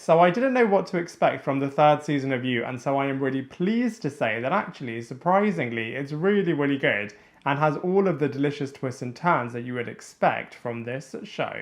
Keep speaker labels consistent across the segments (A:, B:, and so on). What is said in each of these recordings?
A: So I didn't know what to expect from the third season of You, and so I am really pleased to say that actually, surprisingly, it's really, really good and has all of the delicious twists and turns that you would expect from this show.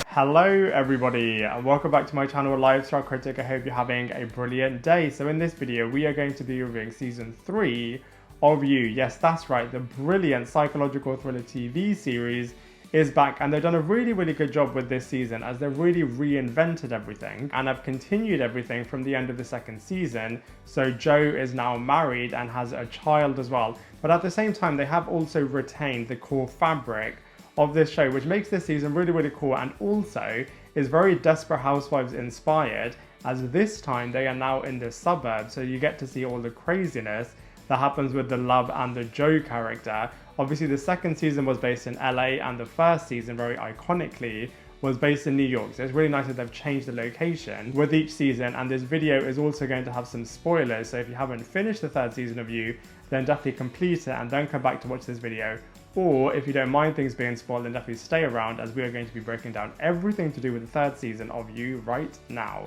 A: Hello everybody, and welcome back to my channel Lifestyle Critic. I hope you're having a brilliant day. So in this video we are going to be reviewing season 3 of You. Yes, that's right, the brilliant psychological thriller TV series is back, and they've done a really, really good job with this season as they've really reinvented everything and have continued everything from the end of the second season. So Joe is now married and has a child as well, but at the same time they have also retained the core fabric of this show, which makes this season really, really cool, and also is very Desperate Housewives inspired, as this time they are now in the suburbs, so you get to see all the craziness that happens with the Love and the Joe character. Obviously the second season was based in LA, and the first season, very iconically, was based in New York. So it's really nice that they've changed the location with each season, and this video is also going to have some spoilers, so if you haven't finished the third season of You, then definitely complete it and then come back to watch this video. Or if you don't mind things being spoiled, then definitely stay around, as we are going to be breaking down everything to do with the third season of You right now.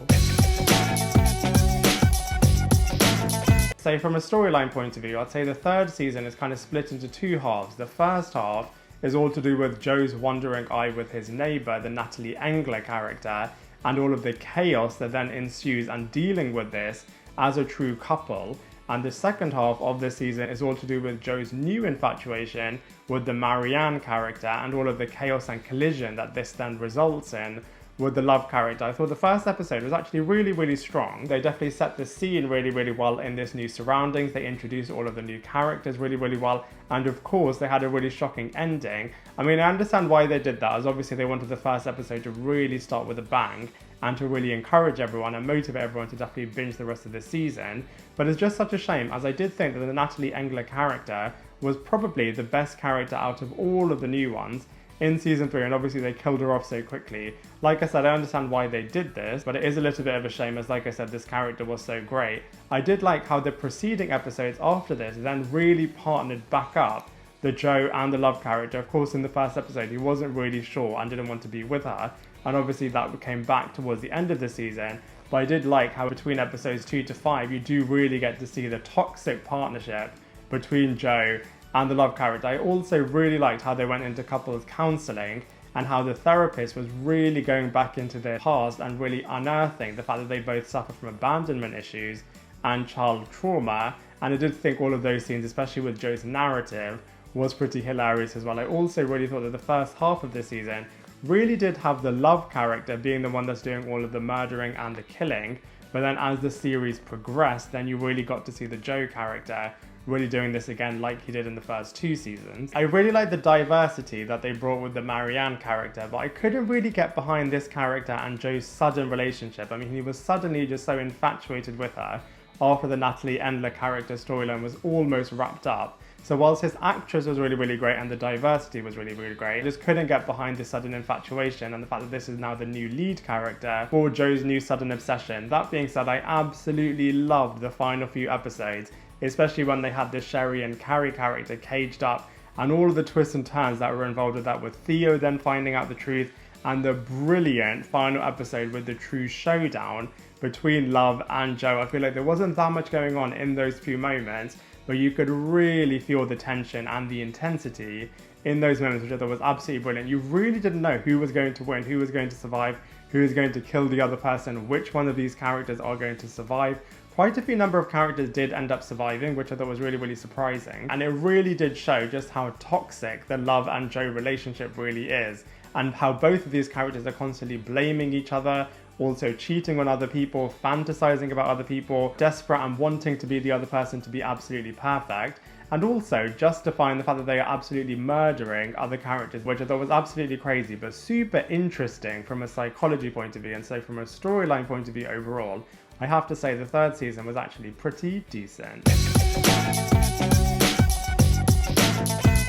A: So from a storyline point of view, I'd say the third season is kind of split into two halves. The first half is all to do with Joe's wandering eye with his neighbour, the Natalie Engler character, and all of the chaos that then ensues and dealing with this as a true couple. And the second half of this season is all to do with Joe's new infatuation with the Marianne character and all of the chaos and collision that this then results in with the Love character. I thought the first episode was actually really, really strong. They definitely set the scene really, really well in this new surroundings. They introduced all of the new characters really, really well. And of course, they had a really shocking ending. I mean, I understand why they did that, as obviously they wanted the first episode to really start with a bang and to really encourage everyone and motivate everyone to definitely binge the rest of the season. But it's just such a shame, as I did think that the Natalie Engler character was probably the best character out of all of the new ones in season 3, and obviously they killed her off so quickly. Like I said, I understand why they did this, but it is a little bit of a shame, as like I said, this character was so great. I did like how the preceding episodes after this then really partnered back up the Joe and the Love character. Of course, in the first episode, he wasn't really sure and didn't want to be with her, and obviously that came back towards the end of the season. But I did like how between episodes 2 to 5, you do really get to see the toxic partnership between Joe and the Love character. I also really liked how they went into couples counselling and how the therapist was really going back into their past and really unearthing the fact that they both suffer from abandonment issues and child trauma. And I did think all of those scenes, especially with Joe's narrative, was pretty hilarious as well. I also really thought that the first half of the season really did have the Love character being the one that's doing all of the murdering and the killing, but then as the series progressed, then you really got to see the Joe character really doing this again like he did in the first 2 seasons. I really like the diversity that they brought with the Marianne character, but I couldn't really get behind this character and Joe's sudden relationship. I mean, he was suddenly just so infatuated with her after the Natalie Engler character storyline was almost wrapped up. So whilst his actress was really, really great and the diversity was really, really great, I just couldn't get behind this sudden infatuation and the fact that this is now the new lead character for Joe's new sudden obsession. That being said, I absolutely loved the final few episodes, especially when they had the Sherry and Carrie character caged up and all of the twists and turns that were involved with that, with Theo then finding out the truth, and the brilliant final episode with the true showdown between Love and Joe. I feel like there wasn't that much going on in those few moments, but you could really feel the tension and the intensity in those moments, which I thought was absolutely brilliant. You really didn't know who was going to win, who was going to survive, who was going to kill the other person, which one of these characters are going to survive. Quite a few number of characters did end up surviving, which I thought was really, really surprising. And it really did show just how toxic the Love and Joe relationship really is, and how both of these characters are constantly blaming each other, also cheating on other people, fantasizing about other people, desperate and wanting to be the other person to be absolutely perfect, and also justifying the fact that they are absolutely murdering other characters, which I thought was absolutely crazy, but super interesting from a psychology point of view. And so from a storyline point of view overall, I have to say the third season was actually pretty decent.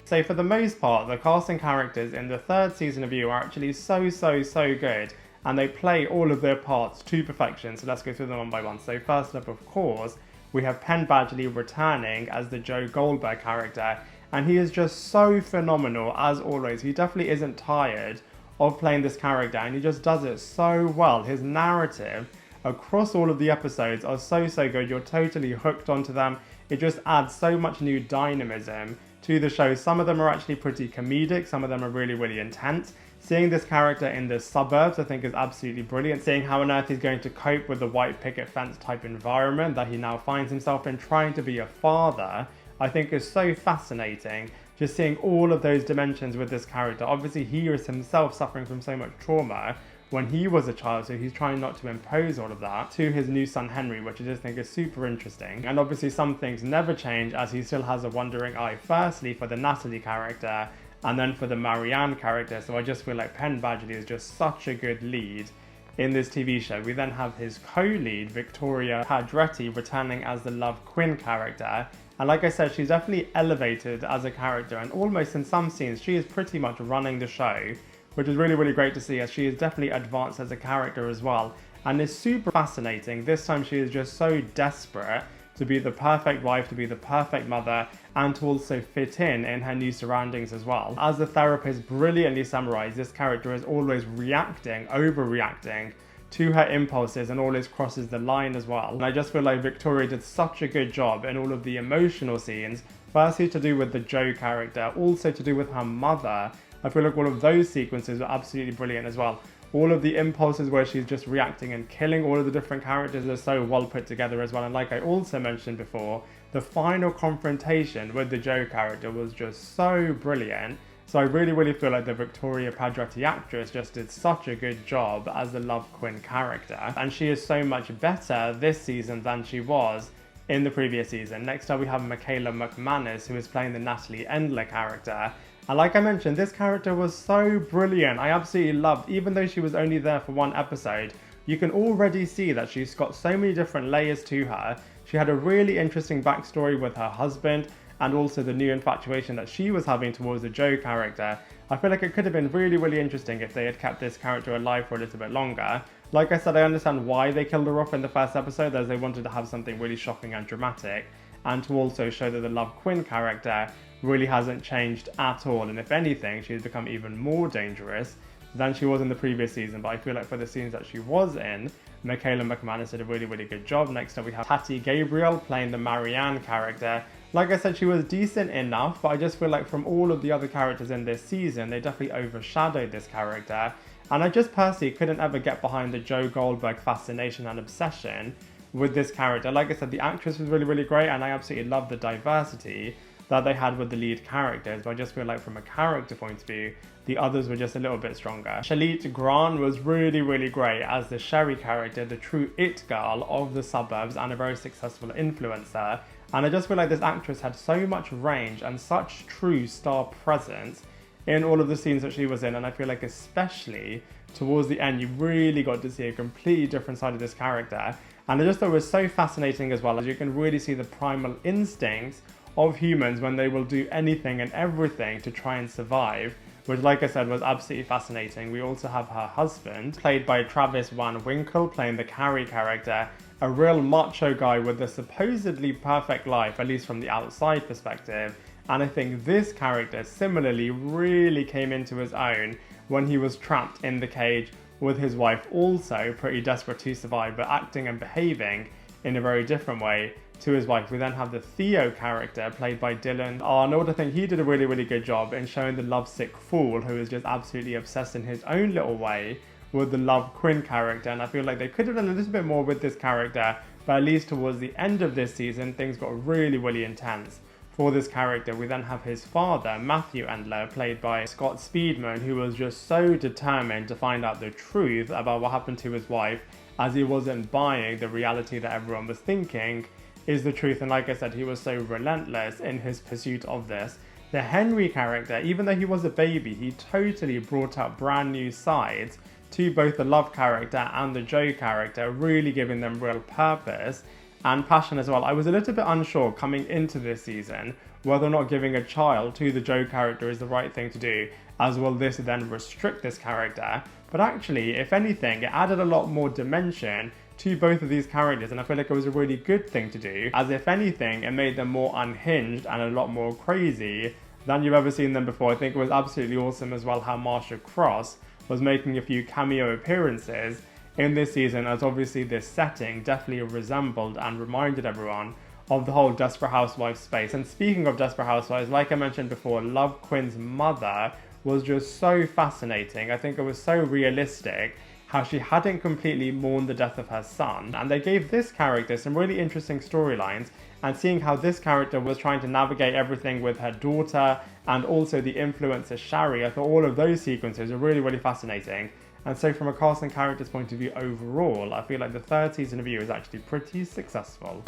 A: So for the most part, the cast and characters in the third season of You are actually so good, and they play all of their parts to perfection. So let's go through them one by one. So first up, of course, we have Penn Badgley returning as the Joe Goldberg character, and he is just so phenomenal as always. He definitely isn't tired of playing this character, and he just does it so well. His narrative across all of the episodes are so good. You're totally hooked onto them. It just adds so much new dynamism to the show. Some of them are actually pretty comedic, some of them are really intense. Seeing this character in the suburbs I think is absolutely brilliant. Seeing how on earth he's going to cope with the white picket fence type environment that he now finds himself in, trying to be a father, I think is so fascinating. Just seeing all of those dimensions with this character. Obviously he is himself suffering from so much trauma when he was a child, so he's trying not to impose all of that to his new son Henry, which I just think is super interesting. And obviously some things never change, as he still has a wandering eye, firstly for the Natalie character and then for the Marianne character. So I just feel like Penn Badgley is just such a good lead in this TV show. We then have his co-lead, Victoria Pedretti, returning as the Love Quinn character. And like I said, she's definitely elevated as a character, and almost in some scenes she is pretty much running the show, which is really great to see, as she is definitely advanced as a character as well, and is super fascinating. This time she is just so desperate to be the perfect wife, to be the perfect mother, and to also fit in her new surroundings as well. As the therapist brilliantly summarized, this character is always reacting, overreacting to her impulses, and always crosses the line as well. And I just feel like Victoria did such a good job in all of the emotional scenes, firstly to do with the Jo character, also to do with her mother. I feel like all of those sequences were absolutely brilliant as well. All of the impulses where she's just reacting and killing all of the different characters are so well put together as well. And like I also mentioned before, the final confrontation with the Jo character was just so brilliant. So I really feel like the Victoria Pedretti actress just did such a good job as the Love Quinn character. And she is so much better this season than she was in the previous season. Next up we have Michaela McManus, who is playing the Natalie Endler character. And like I mentioned, this character was so brilliant. I absolutely loved, even though she was only there for one episode, you can already see that she's got so many different layers to her. She had a really interesting backstory with her husband, and also the new infatuation that she was having towards the Jo character. I feel like it could have been really interesting if they had kept this character alive for a little bit longer. Like I said, I understand why they killed her off in the first episode, as they wanted to have something really shocking and dramatic, and to also show that the Love Quinn character really hasn't changed at all, and if anything she's become even more dangerous than she was in the previous season. But I feel like for the scenes that she was in, Michaela McManus did a really good job. Next up we have Tati Gabrielle playing the Marianne character. Like I said, she was decent enough, but I just feel like from all of the other characters in this season, they definitely overshadowed this character, and I just personally couldn't ever get behind the Jo Goldberg fascination and obsession with this character. Like I said, the actress was really great, and I absolutely love the diversity that they had with the lead characters, but I just feel like from a character point of view, the others were just a little bit stronger. Salita Grant was really great as the Sherry character, the true it girl of the suburbs and a very successful influencer. And I just feel like this actress had so much range and such true star presence in all of the scenes that she was in, and I feel like especially towards the end you really got to see a completely different side of this character. And I just thought it was so fascinating as well, as you can really see the primal instincts of humans when they will do anything and everything to try and survive, which like I said was absolutely fascinating. We also have her husband, played by Travis Van Winkle, playing the Carrie character, a real macho guy with a supposedly perfect life, at least from the outside perspective. And I think this character similarly really came into his own when he was trapped in the cage with his wife, also pretty desperate to survive, but acting and behaving in a very different way to his wife. We then have the Theo character, played by Dylan Arnold. I think he did a really good job in showing the lovesick fool who is just absolutely obsessed in his own little way with the Love Quinn character. And I feel like they could have done a little bit more with this character, but at least towards the end of this season, things got really intense for this character. We then have his father, Matthew Endler, played by Scott Speedman, who was just so determined to find out the truth about what happened to his wife, as he wasn't buying the reality that everyone was thinking is the truth. And like I said, he was so relentless in his pursuit of this. The Henry character, even though he was a baby, he totally brought up brand new sides to both the Love character and the Jo character, really giving them real purpose and passion as well. I was a little bit unsure coming into this season whether or not giving a child to the Jo character is the right thing to do, as will this then restrict this character. But actually, if anything, it added a lot more dimension to both of these characters, and I feel like it was a really good thing to do, as if anything, it made them more unhinged and a lot more crazy than you've ever seen them before. I think it was absolutely awesome as well how Marsha Cross was making a few cameo appearances in this season, as obviously this setting definitely resembled and reminded everyone of the whole Desperate Housewives space. And speaking of Desperate Housewives, like I mentioned before, Love Quinn's mother was just so fascinating. I think it was so realistic how she hadn't completely mourned the death of her son, and they gave this character some really interesting storylines, and seeing how this character was trying to navigate everything with her daughter and also the influencer Shari, I thought all of those sequences were really, really fascinating. And so from a cast and characters point of view overall, I feel like the third season of You is actually pretty successful.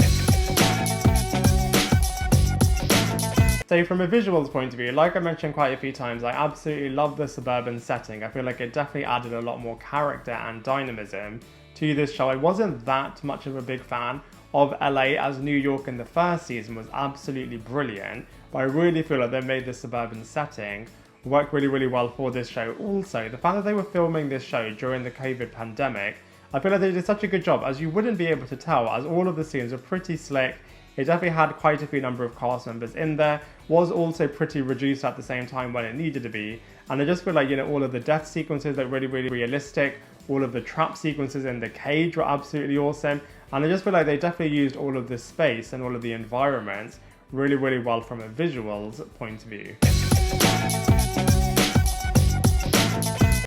A: So from a visuals point of view, like I mentioned quite a few times, I absolutely love the suburban setting. I feel like it definitely added a lot more character and dynamism to this show. I wasn't that much of a big fan of LA, as New York in the first season was absolutely brilliant, but I really feel like they made the suburban setting work really, really well for this show. Also, the fact that they were filming this show during the COVID pandemic, I feel like they did such a good job, as you wouldn't be able to tell, as all of the scenes are pretty slick. It definitely had quite a few number of cast members in there, was also pretty reduced at the same time when it needed to be. And I just feel like, all of the death sequences are really, really realistic. All of the trap sequences in the cage were absolutely awesome. And I just feel like they definitely used all of the space and all of the environments really, really well from a visuals point of view.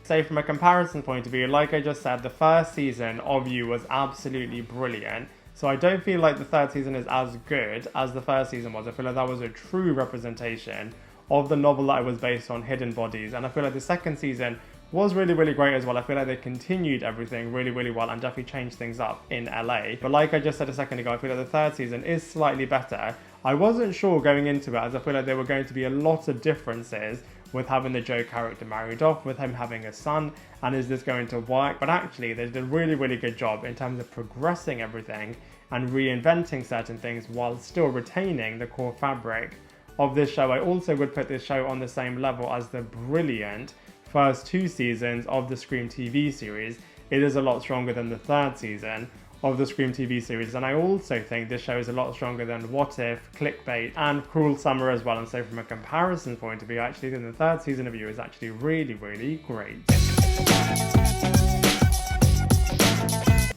A: So from a comparison point of view, like I just said, the first season of You was absolutely brilliant. So I don't feel like the third season is as good as the first season was. I feel like that was a true representation of the novel that it was based on, Hidden Bodies. And I feel like the second season was really, really great as well. I feel like they continued everything really, really well and definitely changed things up in LA. But like I just said a second ago, I feel like the third season is slightly better. I wasn't sure going into it, as I feel like there were going to be a lot of differences with having the Joe character married off, with him having a son, and is this going to work? But actually, they did a really, really good job in terms of progressing everything and reinventing certain things while still retaining the core fabric of this show. I also would put this show on the same level as the brilliant first two seasons of the Scream TV series. It is a lot stronger than the third season of the Scream TV series, and I also think this show is a lot stronger than What If, Clickbait, and Cruel Summer as well. And so from a comparison point of view, I actually think the third season of You is actually really, really great.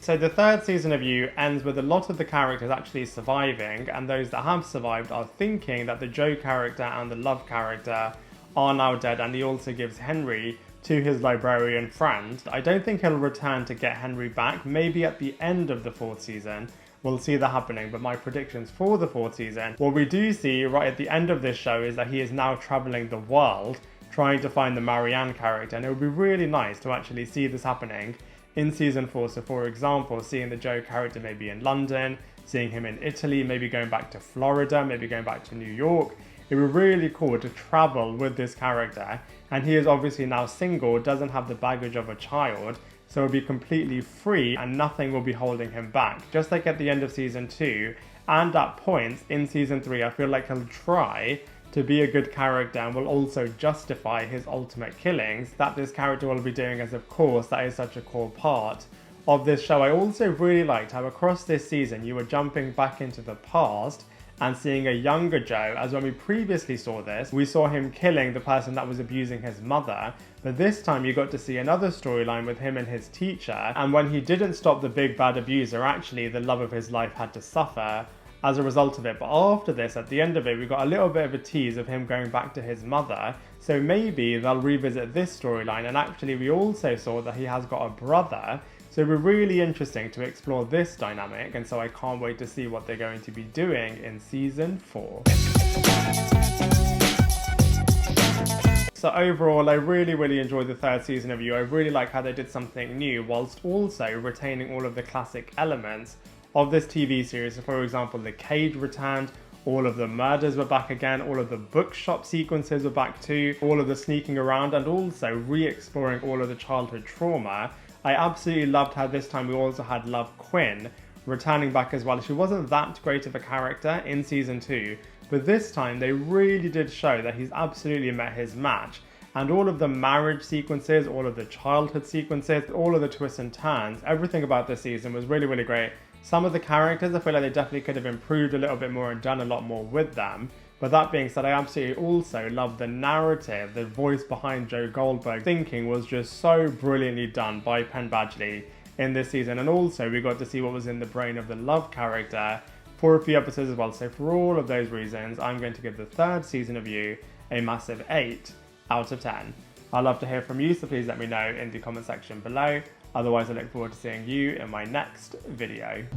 A: So the third season of You ends with a lot of the characters actually surviving, and those that have survived are thinking that the Joe character and the Love character are now dead, and he also gives Henry to his librarian friend. I don't think he'll return to get Henry back. Maybe at the end of the fourth season we'll see that happening, but my predictions for the fourth season, what we do see right at the end of this show is that he is now traveling the world trying to find the Marianne character, and it would be really nice to actually see this happening in season 4. So for example, seeing the Joe character maybe in London, seeing him in Italy, maybe going back to Florida, maybe going back to New York. It would be really cool to travel with this character, and he is obviously now single, doesn't have the baggage of a child, so he'll be completely free and nothing will be holding him back. Just like at the end of season 2 and at points in season 3, I feel like he'll try to be a good character and will also justify his ultimate killings that this character will be doing, as of course that is such a core part of this show. I also really liked how across this season you were jumping back into the past and seeing a younger Joe, as when we previously saw this, we saw him killing the person that was abusing his mother, but this time you got to see another storyline with him and his teacher, and when he didn't stop the big bad abuser, actually the love of his life had to suffer as a result of it. But after this, at the end of it, we got a little bit of a tease of him going back to his mother, so maybe they'll revisit this storyline, and actually we also saw that he has got a brother. So it'll be really interesting to explore this dynamic, and so I can't wait to see what they're going to be doing in season 4. So overall, I really, really enjoyed the third season of You. I really like how they did something new, whilst also retaining all of the classic elements of this TV series. So for example, the cage returned, all of the murders were back again, all of the bookshop sequences were back too, all of the sneaking around, and also re-exploring all of the childhood trauma. I absolutely loved how this time we also had Love Quinn returning back as well. She wasn't that great of a character in season 2, but this time they really did show that he's absolutely met his match. And all of the marriage sequences, all of the childhood sequences, all of the twists and turns, everything about this season was really, really great. Some of the characters, I feel like they definitely could have improved a little bit more and done a lot more with them. But that being said, I absolutely also love the narrative, the voice behind Joe Goldberg thinking was just so brilliantly done by Penn Badgley in this season. And also we got to see what was in the brain of the love character for a few episodes as well. So for all of those reasons, I'm going to give the third season of You a massive 8 out of 10. I'd love to hear from you, so please let me know in the comment section below. Otherwise, I look forward to seeing you in my next video.